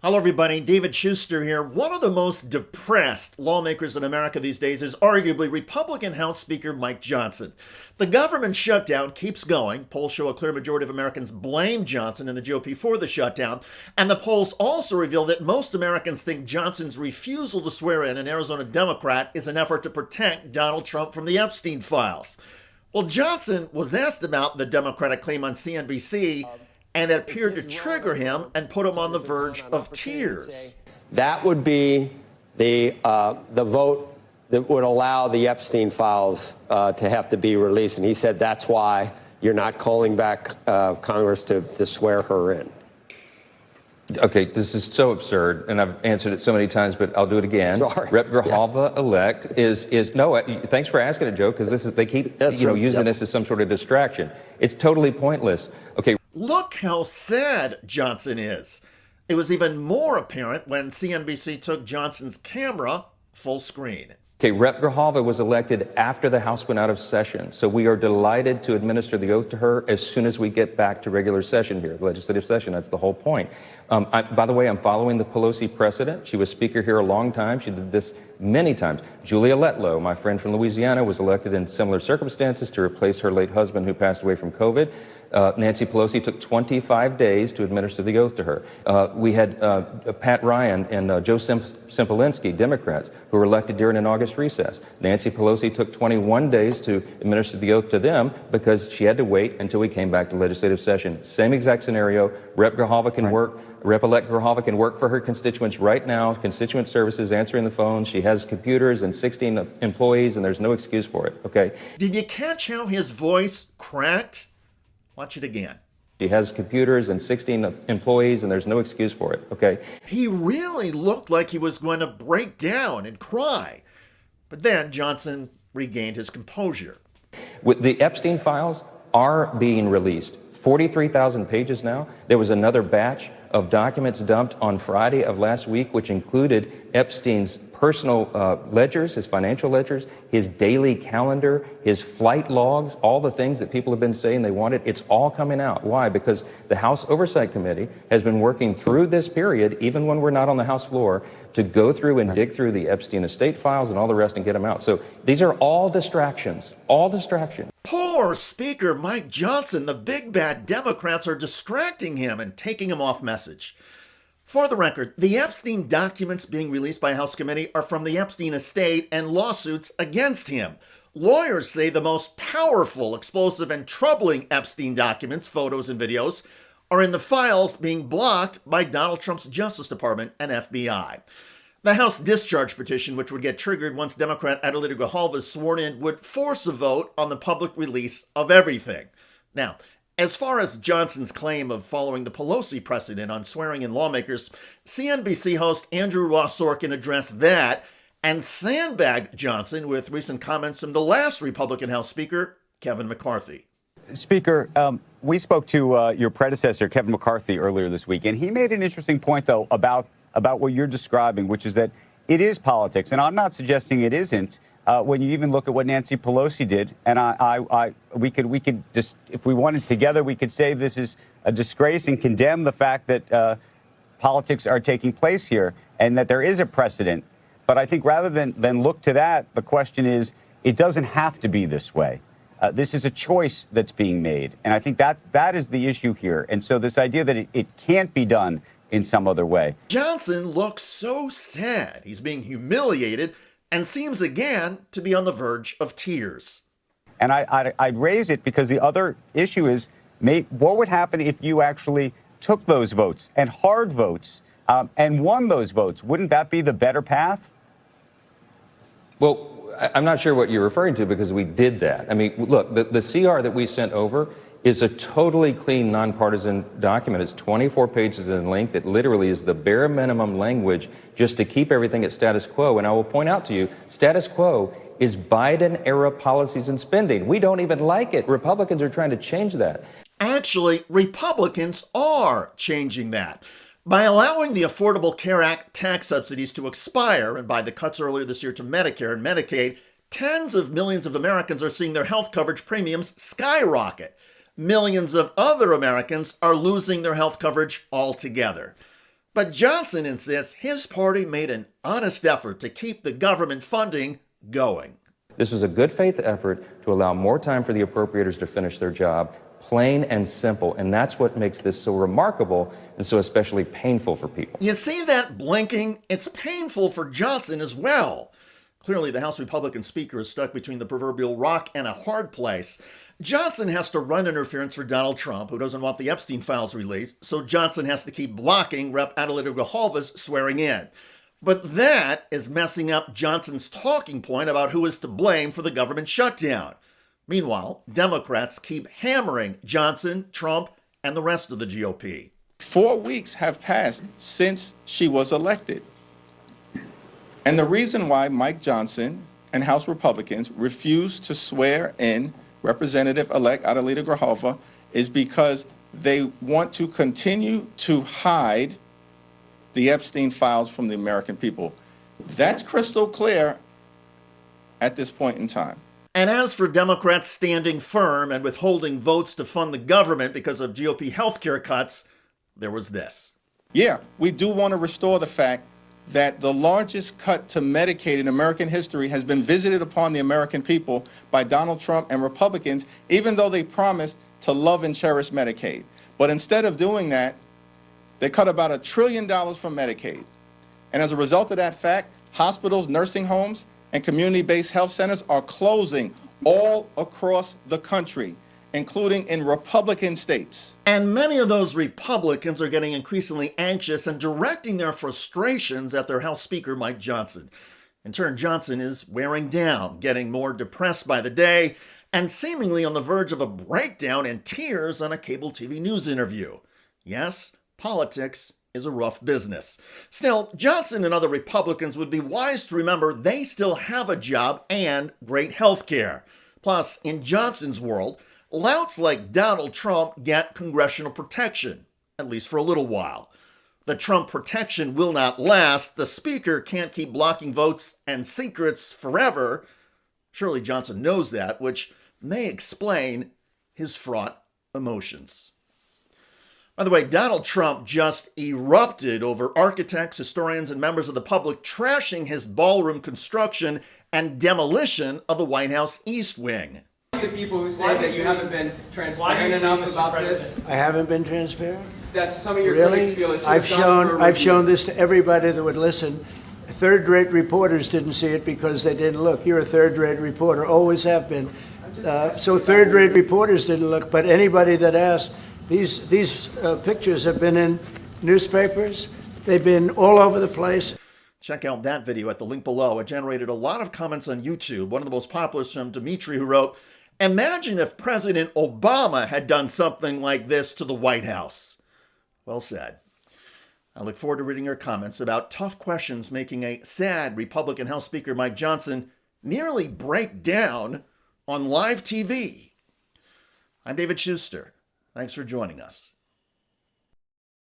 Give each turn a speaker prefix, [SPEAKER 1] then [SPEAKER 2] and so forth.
[SPEAKER 1] Hello, everybody. David Schuster here. One of the most depressed lawmakers in America these days is arguably Republican House Speaker Mike Johnson. The government shutdown keeps going. Polls show a clear majority of Americans blame Johnson and the GOP for the shutdown. And the polls also reveal that most Americans think Johnson's refusal to swear in an Arizona Democrat is an effort to protect Donald Trump from the Epstein files. Well, Johnson was asked about the Democratic claim on CNBC, and it appeared to trigger him and put him on the verge of tears.
[SPEAKER 2] That would be the vote that would allow the Epstein files to have to be released. And he said that's why you're not calling back Congress to swear her in.
[SPEAKER 3] Okay, this is so absurd, and I've answered it so many times, but I'll do it again.
[SPEAKER 2] Sorry.
[SPEAKER 3] Rep. Grijalva elect is no. Thanks for asking it, Joe, because they keep using this as some sort of distraction. It's totally pointless. Okay.
[SPEAKER 1] Look how sad Johnson is. It was even more apparent when CNBC took Johnson's camera full screen.
[SPEAKER 3] Okay, Rep. Grijalva was elected after the House went out of session, so we are delighted to administer the oath to her as soon as we get back to regular session here, the legislative session. That's the whole point. By the way, I'm following the Pelosi precedent. She was Speaker here a long time. She did this many times. Julia Letlow, my friend from Louisiana, was elected in similar circumstances to replace her late husband who passed away from COVID. Nancy Pelosi took 25 days to administer the oath to her. We had Pat Ryan and Joe Simpolinski, Democrats, who were elected during an August recess. Nancy Pelosi took 21 days to administer the oath to them because she had to wait until we came back to legislative session. Same exact scenario. Rep. Grijalva can work. Rep-elect Grijalva can work for her constituents right now. Constituent services answering the phones. She has computers and 16 employees, and there's no excuse for it. Okay.
[SPEAKER 1] Did you catch how his voice cracked? Watch it again.
[SPEAKER 3] She has computers and 16 employees, and there's no excuse for it, okay?
[SPEAKER 1] He really looked like he was going to break down and cry. But then Johnson regained his composure.
[SPEAKER 3] With the Epstein files are being released. 43,000 pages now. There was another batch of documents dumped on Friday of last week, which included Epstein's personal ledgers, his financial ledgers, his daily calendar, his flight logs, all the things that people have been saying they wanted. It's all coming out. Why? Because the House Oversight Committee has been working through this period, even when we're not on the House floor, to go through and dig through the Epstein estate files and all the rest and get them out. So these are all distractions, all distractions.
[SPEAKER 1] Poor Speaker Mike Johnson. The big bad Democrats are distracting him and taking him off message. For the record, the Epstein documents being released by House Committee are from the Epstein estate and lawsuits against him. Lawyers say the most powerful, explosive, and troubling Epstein documents, photos, and videos are in the files being blocked by Donald Trump's Justice Department and FBI. The House discharge petition, which would get triggered once Democrat Adelita Grijalva is sworn in, would force a vote on the public release of everything. Now, as far as Johnson's claim of following the Pelosi precedent on swearing in lawmakers, CNBC host Andrew Ross Sorkin addressed that and sandbagged Johnson with recent comments from the last Republican House Speaker, Kevin McCarthy.
[SPEAKER 4] Speaker, we spoke to your predecessor, Kevin McCarthy, earlier this week, and he made an interesting point, though, about what you're describing, which is that it is politics. And I'm not suggesting it isn't. When you even look at what Nancy Pelosi did, and we could just, if we wanted together, we could say this is a disgrace and condemn the fact that politics are taking place here and that there is a precedent. But I think rather than look to that, the question is, it doesn't have to be this way. This is a choice that's being made. And I think that is the issue here. And so this idea that it can't be done in some other way.
[SPEAKER 1] Johnson looks so sad. He's being humiliated and seems again to be on the verge of tears.
[SPEAKER 4] And I'd raise it because the other issue is, what would happen if you actually took those votes and hard votes and won those votes? Wouldn't that be the better path?
[SPEAKER 3] Well, I'm not sure what you're referring to because we did that. I mean, look, the CR that we sent over is a totally clean, nonpartisan document. It's 24 pages in length. It literally is the bare minimum language just to keep everything at status quo. And I will point out to you, status quo is Biden-era policies and spending. We don't even like it. Republicans are trying to change that.
[SPEAKER 1] Actually, Republicans are changing that. By allowing the Affordable Care Act tax subsidies to expire and by the cuts earlier this year to Medicare and Medicaid, tens of millions of Americans are seeing their health coverage premiums skyrocket. Millions of other Americans are losing their health coverage altogether. But Johnson insists his party made an honest effort to keep the government funding going.
[SPEAKER 3] This was a good faith effort to allow more time for the appropriators to finish their job, plain and simple. And that's what makes this so remarkable and so especially painful for people.
[SPEAKER 1] You see that blinking? It's painful for Johnson as well. Clearly, the House Republican Speaker is stuck between the proverbial rock and a hard place. Johnson has to run interference for Donald Trump, who doesn't want the Epstein files released, so Johnson has to keep blocking Rep. Adelita Grijalva's swearing in. But that is messing up Johnson's talking point about who is to blame for the government shutdown. Meanwhile, Democrats keep hammering Johnson, Trump, and the rest of the GOP.
[SPEAKER 5] 4 weeks have passed since she was elected. And the reason why Mike Johnson and House Republicans refuse to swear in Representative-elect Adelita Grijalva is because they want to continue to hide the Epstein files from the American people. That's crystal clear at this point in time.
[SPEAKER 1] And as for Democrats standing firm and withholding votes to fund the government because of GOP healthcare cuts, there was this.
[SPEAKER 5] Yeah, we do want to restore the fact that the largest cut to Medicaid in American history has been visited upon the American people by Donald Trump and Republicans, even though they promised to love and cherish Medicaid. But instead of doing that, they cut about $1 trillion from Medicaid. And as a result of that fact, hospitals, nursing homes, and community-based health centers are closing all across the country, including in Republican states.
[SPEAKER 1] And many of those Republicans are getting increasingly anxious and directing their frustrations at their House Speaker, Mike Johnson. In turn, Johnson is wearing down, getting more depressed by the day, and seemingly on the verge of a breakdown and tears on a cable TV news interview. Yes, politics is a rough business. Still, Johnson and other Republicans would be wise to remember they still have a job and great health care. Plus, in Johnson's world, louts like Donald Trump get congressional protection, at least for a little while. The Trump protection will not last. The Speaker can't keep blocking votes and secrets forever. Surely Johnson knows that, which may explain his fraught emotions. By the way, Donald Trump just erupted over architects, historians, and members of the public trashing his ballroom construction and demolition of the White House East Wing.
[SPEAKER 6] The people who say that you haven't been transparent enough about this.
[SPEAKER 7] I haven't been transparent?
[SPEAKER 6] That some of your critics feel it should
[SPEAKER 7] I've
[SPEAKER 6] have gone for a
[SPEAKER 7] I've
[SPEAKER 6] review.
[SPEAKER 7] shown this to everybody that would listen. Third-rate reporters didn't see it because they didn't look. You're a third-rate reporter, always have been. So third-rate reporters didn't look, but anybody that asked, these pictures have been in newspapers. They've been all over the place.
[SPEAKER 1] Check out that video at the link below. It generated a lot of comments on YouTube. One of the most popular is from Dimitri, who wrote, "Imagine if President Obama had done something like this to the White House." Well said. I look forward to reading your comments about tough questions making a sad Republican House Speaker Mike Johnson nearly break down on live TV. I'm David Schuster. Thanks for joining us.